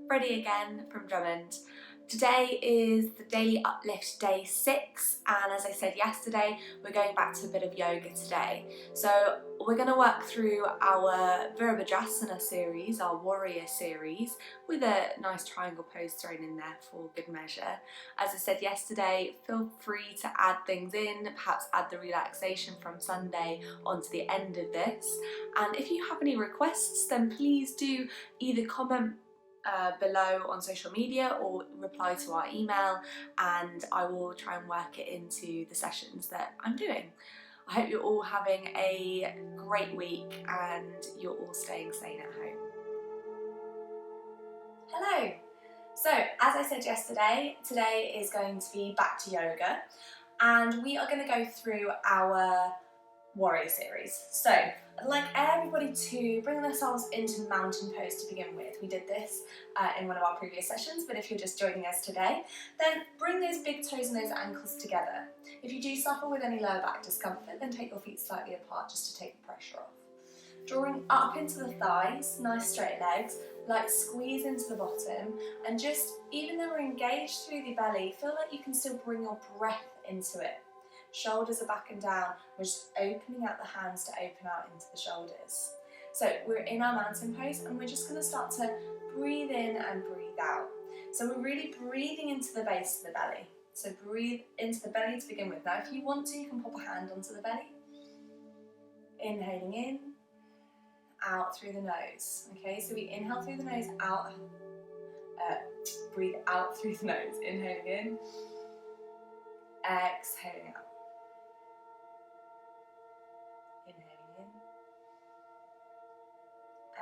Freddie again from Drummond. Today is the Daily Uplift day 6, and as I said yesterday, we're going back to a bit of yoga today. So we're going to work through our Virabhadrasana series, our warrior series, with a nice triangle pose thrown in there for good measure. As I said yesterday, feel free to add things in, perhaps add the relaxation from Sunday onto the end of this. And if you have any requests, then please do either comment below on social media or reply to our email, and I will try and work it into the sessions that I'm doing. I hope you're all having a great week and you're all staying sane at home. Hello! So, as I said yesterday, today is going to be back to yoga, and we are going to go through our warrior series. So I'd like everybody to bring themselves into mountain pose to begin with. We did this in one of our previous sessions, but if you're just joining us today, then bring those big toes and those ankles together. If you do suffer with any lower back discomfort, then take your feet slightly apart just to take the pressure off. Drawing up into the thighs, nice straight legs, like squeeze into the bottom, and just, even though we're engaged through the belly, feel like you can still bring your breath into it. Shoulders are back and down, we're just opening out the hands to open out into the shoulders. So we're in our mountain pose and we're just going to start to breathe in and breathe out. So we're really breathing into the base of the belly. So breathe into the belly to begin with. Now if you want to, you can pop a hand onto the belly. Inhaling in, out through the nose. Okay, so we inhale through the nose, out, breathe out through the nose. Inhaling in, exhaling out.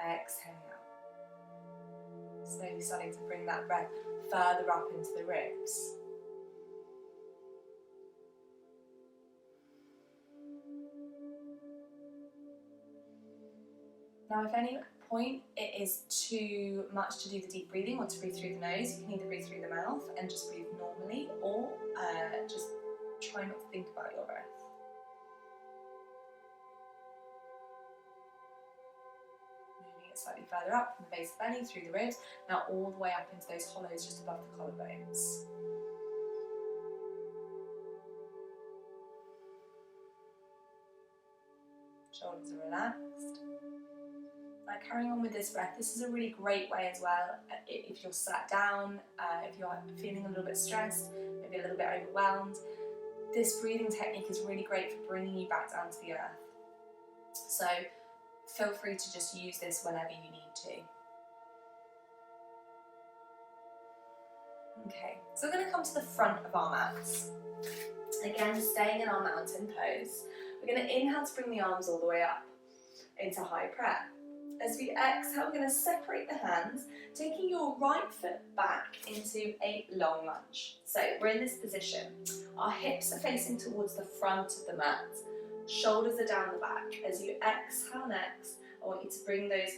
Exhaling out. Slowly starting to bring that breath further up into the ribs. Now if at any point it is too much to do the deep breathing or to breathe through the nose, you can either breathe through the mouth and just breathe normally, or just try not to think about your breath. Slightly further up from the base of the belly, through the ribs, now all the way up into those hollows just above the collarbones. Shoulders are relaxed. Now carrying on with this breath, this is a really great way as well, if you're sat down, if you're feeling a little bit stressed, maybe a little bit overwhelmed, this breathing technique is really great for bringing you back down to the earth. So feel free to just use this whenever you need to. Okay, so we're going to come to the front of our mats. Again, staying in our mountain pose. We're going to inhale to bring the arms all the way up into high prayer. As we exhale, we're going to separate the hands, taking your right foot back into a long lunge. So we're in this position. Our hips are facing towards the front of the mat. Shoulders are down the back. As you exhale next, I want you to bring those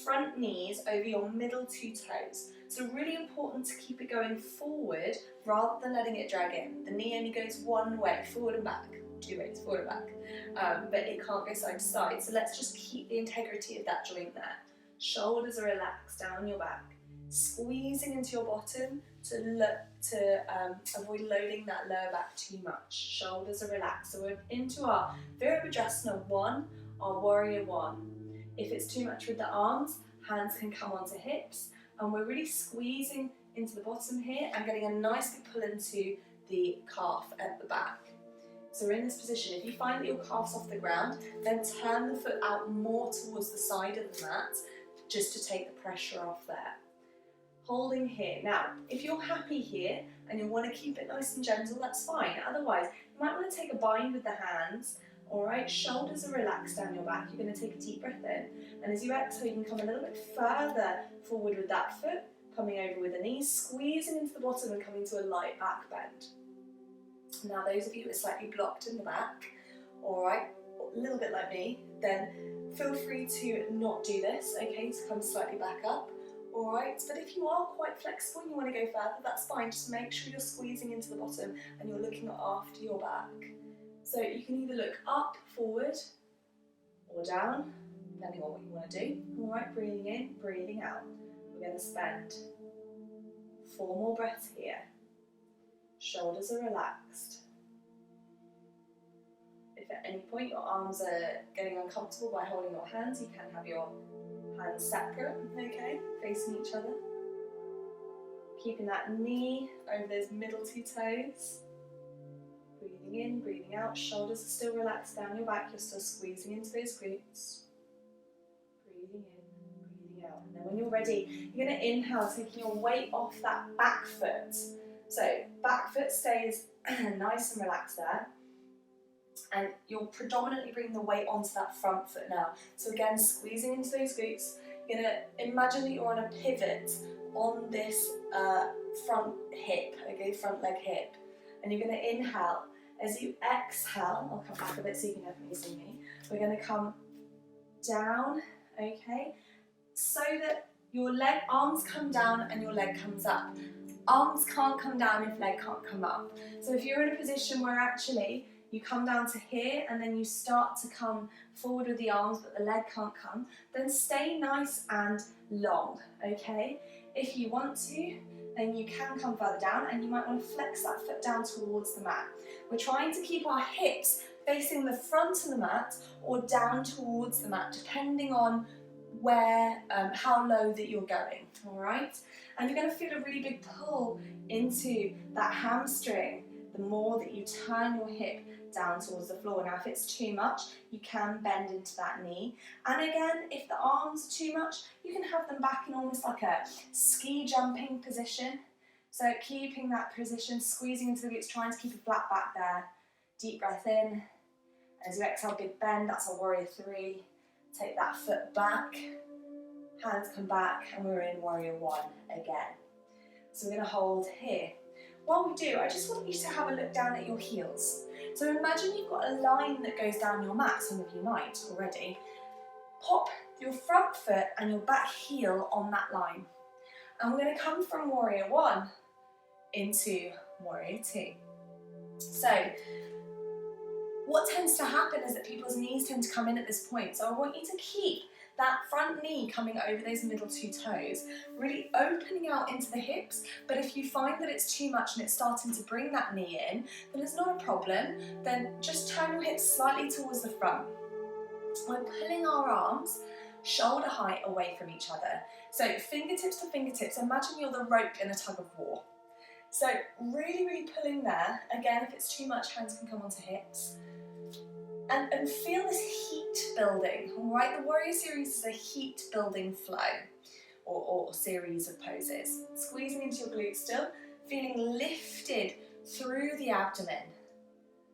front knees over your middle two toes. So really important to keep it going forward rather than letting it drag in. The knee only goes one way, forward and back, two ways, forward and back, but it can't go side to side. So let's just keep the integrity of that joint there. Shoulders are relaxed down your back, squeezing into your bottom to avoid loading that lower back too much. Shoulders are relaxed. So we're into our Virabhadrasana 1, our warrior 1. If it's too much with the arms, hands can come onto hips, and we're really squeezing into the bottom here and getting a nice good pull into the calf at the back. So we're in this position. If you find that your calf's off the ground, then turn the foot out more towards the side of the mat just to take the pressure off there. Holding here. Now, if you're happy here and you want to keep it nice and gentle, that's fine. Otherwise, you might want to take a bind with the hands. Alright, shoulders are relaxed down your back. You're going to take a deep breath in. And as you exhale, you can come a little bit further forward with that foot, coming over with the knees, squeezing into the bottom and coming to a light back bend. Now, those of you who are slightly blocked in the back, alright, a little bit like me, then feel free to not do this, okay, to come slightly back up. Alright, but if you are quite flexible and you want to go further, that's fine. Just make sure you're squeezing into the bottom and you're looking after your back. So you can either look up, forward, or depending on what you want to do. All right, breathing in, breathing out. We're going to spend 4 more breaths here. Shoulders are relaxed. If at any point your arms are getting uncomfortable by holding your hands, you can have your hands separate, okay, facing each other. Keeping that knee over those middle 2 toes. Breathing in, breathing out. Shoulders are still relaxed down your back. You're still squeezing into those glutes. Breathing in, breathing out. And then when you're ready, you're going to inhale, taking your weight off that back foot. So back foot stays nice and relaxed there. And you'll predominantly bring the weight onto that front foot now. So again, squeezing into those glutes. You're going to imagine that you're on a pivot on this front hip, okay, front leg hip. And you're going to inhale. As you exhale, I'll come back a bit so you can definitely see me. We're going to come down, okay, so that your leg, arms come down and your leg comes up. Arms can't come down if leg can't come up. So if you're in a position where actually you come down to here and then you start to come forward with the arms but the leg can't come, then stay nice and long, okay? If you want to, then you can come further down and you might want to flex that foot down towards the mat. We're trying to keep our hips facing the front of the mat or down towards the mat, depending on where, how low that you're going, all right? And you're going to feel a really big pull into that hamstring the more that you turn your hip down towards the floor. Now, if it's too much, you can bend into that knee. And again, if the arms are too much, you can have them back in almost like a ski jumping position. So keeping that position, squeezing into the glutes, trying to keep a flat back there. Deep breath in. As you exhale, big bend, that's a warrior 3. Take that foot back, hands come back, and we're in warrior 1 again. So we're going to hold here. While we do, I just want you to have a look down at your heels. So imagine you've got a line that goes down your mat, some of you might already. Pop your front foot and your back heel on that line. And we're going to come from warrior 1 into warrior 2. So what tends to happen is that people's knees tend to come in at this point. So I want you to keep that front knee coming over those middle 2 toes, really opening out into the hips. But if you find that it's too much and it's starting to bring that knee in, then it's not a problem. Then just turn your hips slightly towards the front. We're pulling our arms shoulder height away from each other. So fingertips to fingertips, imagine you're the rope in a tug of war. So really, really pulling there. Again, if it's too much, hands can come onto hips. And feel this heat building, all right? The warrior series is a heat building flow or series of poses. Squeezing into your glutes still, feeling lifted through the abdomen.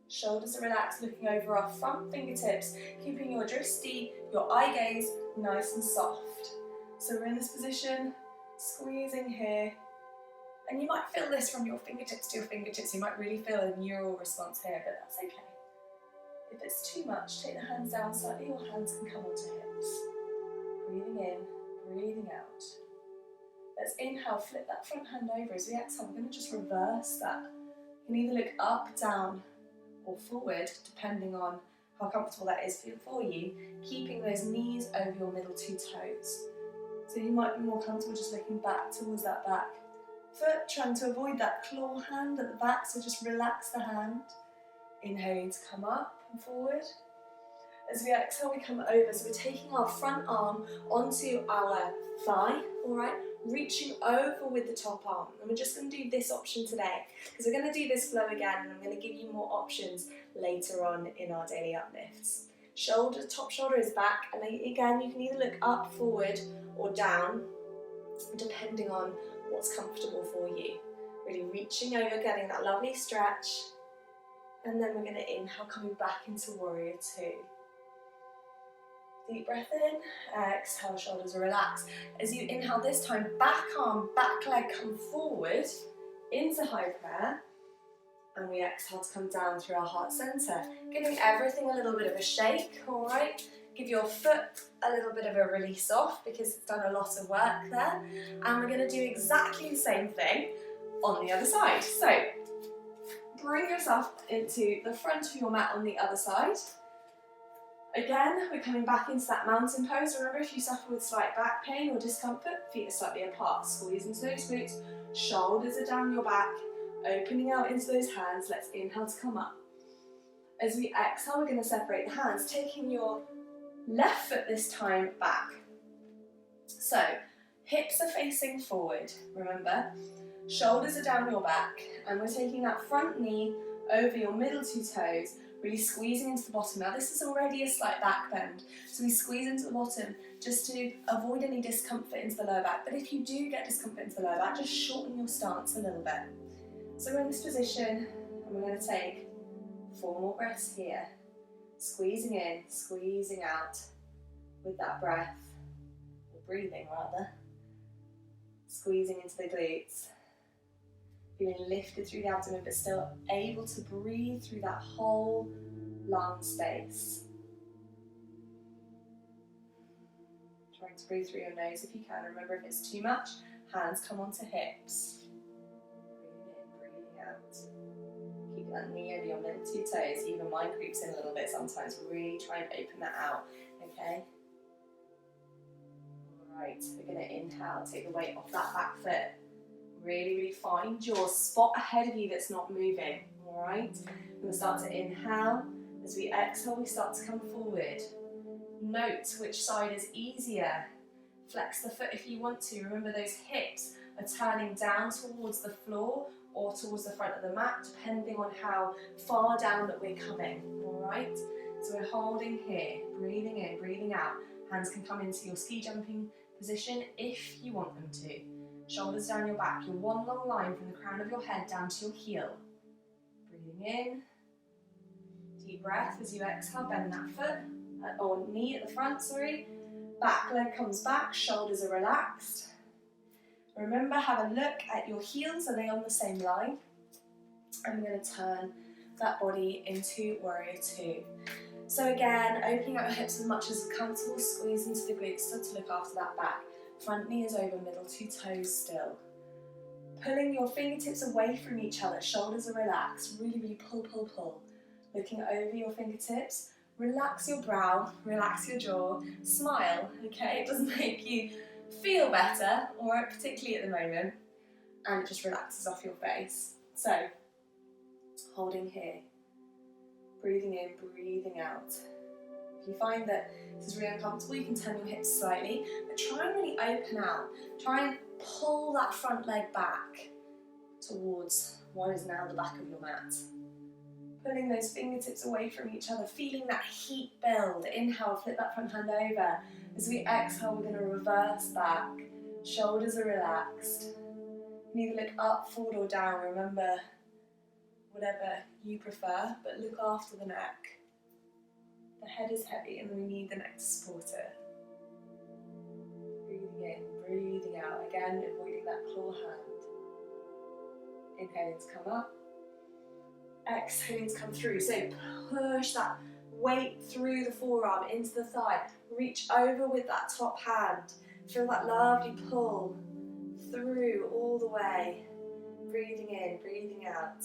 Shoulders are relaxed, looking over our front fingertips, keeping your drishti, your eye gaze nice and soft. So we're in this position, squeezing here. And you might feel this from your fingertips to your fingertips. You might really feel a neural response here, but that's okay. If it's too much, take the hands down slightly, your hands can come onto hips. Breathing in, breathing out. Let's inhale, flip that front hand over. As we exhale, we're going to just reverse that. You can either look up, down, or forward, depending on how comfortable that is for you, keeping those knees over your middle 2 toes. So you might be more comfortable just looking back towards that back foot, trying to avoid that claw hand at the back, so just relax the hand. Inhaling to come up and forward. As we exhale, we come over, so we're taking our front arm onto our thigh, all right, reaching over with the top arm. And we're just going to do this option today, because we're going to do this flow again, and I'm going to give you more options later on in our daily uplifts. Shoulder, top shoulder is back, and again, you can either look up, forward, or down, depending on what's comfortable for you. Really reaching over, getting that lovely stretch. And then we're going to inhale, coming back into warrior 2. Deep breath in, exhale, shoulders are relaxed. As you inhale this time, back arm, back leg come forward into high prayer. And we exhale to come down through our heart center, giving everything a little bit of a shake, all right? Give your foot a little bit of a release off because it's done a lot of work there. And we're going to do exactly the same thing on the other side. So bring yourself into the front of your mat on the other side. Again, we're coming back into that mountain pose. Remember, if you suffer with slight back pain or discomfort, feet are slightly apart. Squeeze into those glutes, shoulders are down your back, opening out into those hands. Let's inhale to come up. As we exhale, we're going to separate the hands, taking your left foot this time back. So, hips are facing forward, remember. Shoulders are down your back, and we're taking that front knee over your middle two toes, really squeezing into the bottom. Now this is already a slight back bend, so we squeeze into the bottom just to avoid any discomfort into the lower back. But if you do get discomfort into the lower back, just shorten your stance a little bit. So we're in this position, and we're going to take 4 more breaths here. Squeezing in, squeezing out with that breath, or breathing rather. Squeezing into the glutes. Feeling lifted through the abdomen, but still able to breathe through that whole lung space. Trying to breathe through your nose if you can. Remember, if it's too much, hands come onto hips. Breathing in, breathing out. Keep that knee over your middle two toes. Even mine creeps in a little bit sometimes. Really try and open that out, okay? Alright, we're going to inhale, take the weight off that back foot. Really, really find your spot ahead of you that's not moving, alright? We're going to start to inhale. As we exhale, we start to come forward. Note which side is easier. Flex the foot if you want to. Remember, those hips are turning down towards the floor or towards the front of the mat, depending on how far down that we're coming, alright? So we're holding here, breathing in, breathing out. Hands can come into your ski jumping position if you want them to. Shoulders down your back, your one long line from the crown of your head down to your heel. Breathing in. Deep breath as you exhale, bend that foot, or knee at the front, sorry. Back leg comes back, shoulders are relaxed. Remember, have a look at your heels, are they on the same line? And we're going to turn that body into Warrior Two. So again, opening out your hips as much as comfortable, squeeze into the glutes, start to look after that back. Front knee is over, middle two toes still. Pulling your fingertips away from each other, shoulders are relaxed, really, really pull, pull, pull. Looking over your fingertips, relax your brow, relax your jaw, smile, okay? It doesn't make you feel better, or particularly at the moment, and it just relaxes off your face. So, holding here, breathing in, breathing out. If you find that this is really uncomfortable, you can turn your hips slightly, but try and really open out. Try and pull that front leg back towards what is now the back of your mat. Pulling those fingertips away from each other, feeling that heat build. Inhale, flip that front hand over. As we exhale, we're going to reverse back. Shoulders are relaxed. You can either look up, forward or down. Remember, whatever you prefer, but look after the neck. The head is heavy and we need the neck to support it. Breathing in, breathing out. Again, avoiding that claw hand. Inhaling to come up. Exhaling to come through. So push that weight through the forearm into the thigh. Reach over with that top hand. Feel that lovely pull through all the way. Breathing in, breathing out.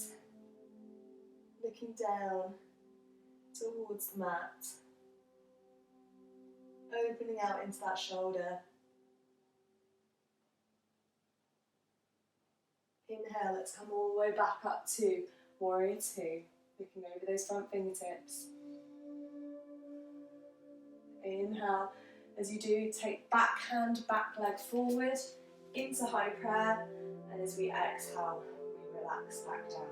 Looking down towards the mat. Opening out into that shoulder. Inhale, let's come all the way back up to Warrior Two. Looking over those front fingertips. Inhale. As you do, take back hand, back leg forward into high prayer. And as we exhale, we relax back down.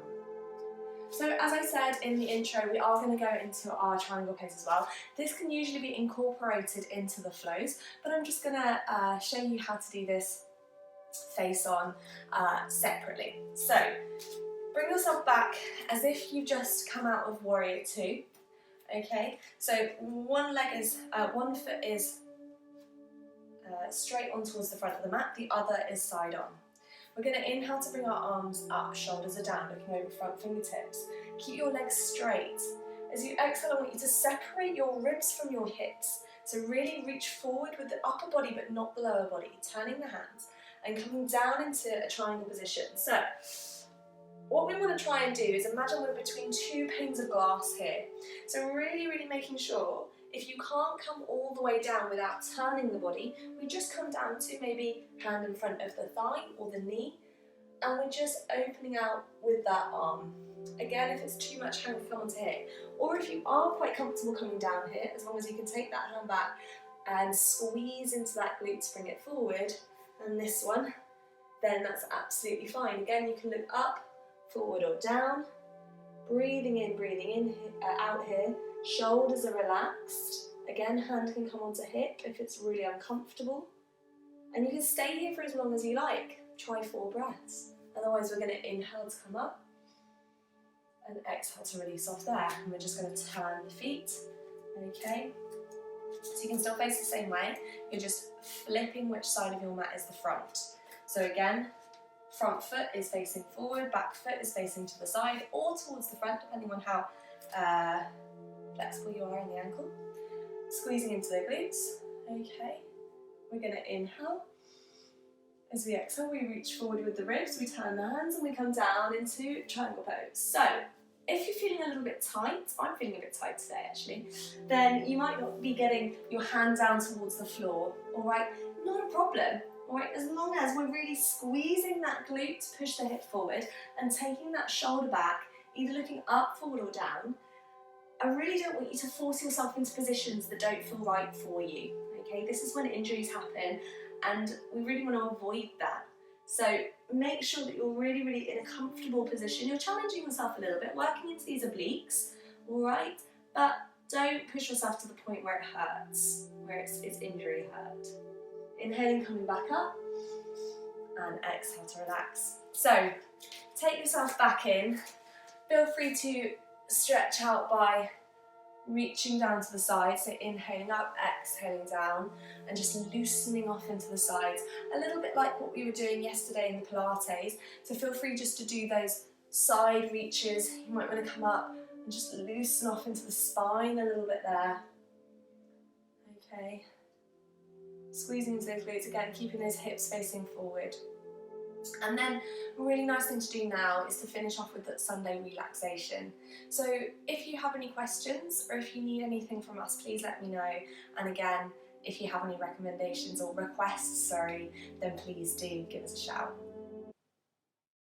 So as I said in the intro, we are going to go into our triangle pose as well. This can usually be incorporated into the flows, but I'm just going to show you how to do this face on separately. So bring yourself back as if you've just come out of Warrior Two. Okay, so one foot is straight on towards the front of the mat, the other is side on. We're going to inhale to bring our arms up, shoulders are down, looking over front fingertips. Keep your legs straight. As you exhale, I want you to separate your ribs from your hips. So really reach forward with the upper body but not the lower body, turning the hands and coming down into a triangle position. So what we want to try and do is imagine we're between two panes of glass here. So really, really making sure If you can't come all the way down without turning the body, we just come down to maybe hand in front of the thigh or the knee, and we're just opening out with that arm. Again, if it's too much, hand can come onto here. Or if you are quite comfortable coming down here, as long as you can take that hand back and squeeze into that glute to bring it forward, and this one, then that's absolutely fine. Again, you can look up, forward or down, breathing in, out here. Shoulders are relaxed. Again, hand can come onto hip if it's really uncomfortable. And you can stay here for as long as you like. Try 4 breaths. Otherwise, we're going to inhale to come up and exhale to release off there. And we're just going to turn the feet. Okay? So you can still face the same way. You're just flipping which side of your mat is the front. So again, front foot is facing forward, back foot is facing to the side or towards the front, depending on how flexible you are in the ankle. Squeezing into the glutes. Okay. We're going to inhale. As we exhale, we reach forward with the ribs, we turn the hands and we come down into triangle pose. So, if you're feeling a little bit tight, I'm feeling a bit tight today actually, then you might not be getting your hand down towards the floor, alright? Not a problem, alright? As long as we're really squeezing that glute to push the hip forward and taking that shoulder back, either looking up, forward or down. I really don't want you to force yourself into positions that don't feel right for you, okay? This is when injuries happen and we really want to avoid that. So make sure that you're really in a comfortable position. You're challenging yourself a little bit, working into these obliques, all right? But don't push yourself to the point where it hurts, where it's injury hurt. Inhaling, coming back up, and exhale to relax. So take yourself back in. Feel free to stretch out by reaching down to the sides, so inhaling up, exhaling down, and just loosening off into the sides. A little bit like what we were doing yesterday in the Pilates, so feel free just to do those side reaches. You might want to come up and just loosen off into the spine a little bit there. Okay. Squeezing into those glutes again, keeping those hips facing forward. And then a really nice thing to do now is to finish off with that Sunday relaxation. So if you have any questions or if you need anything from us, please let me know. And again, if you have any recommendations or requests, then please do give us a shout.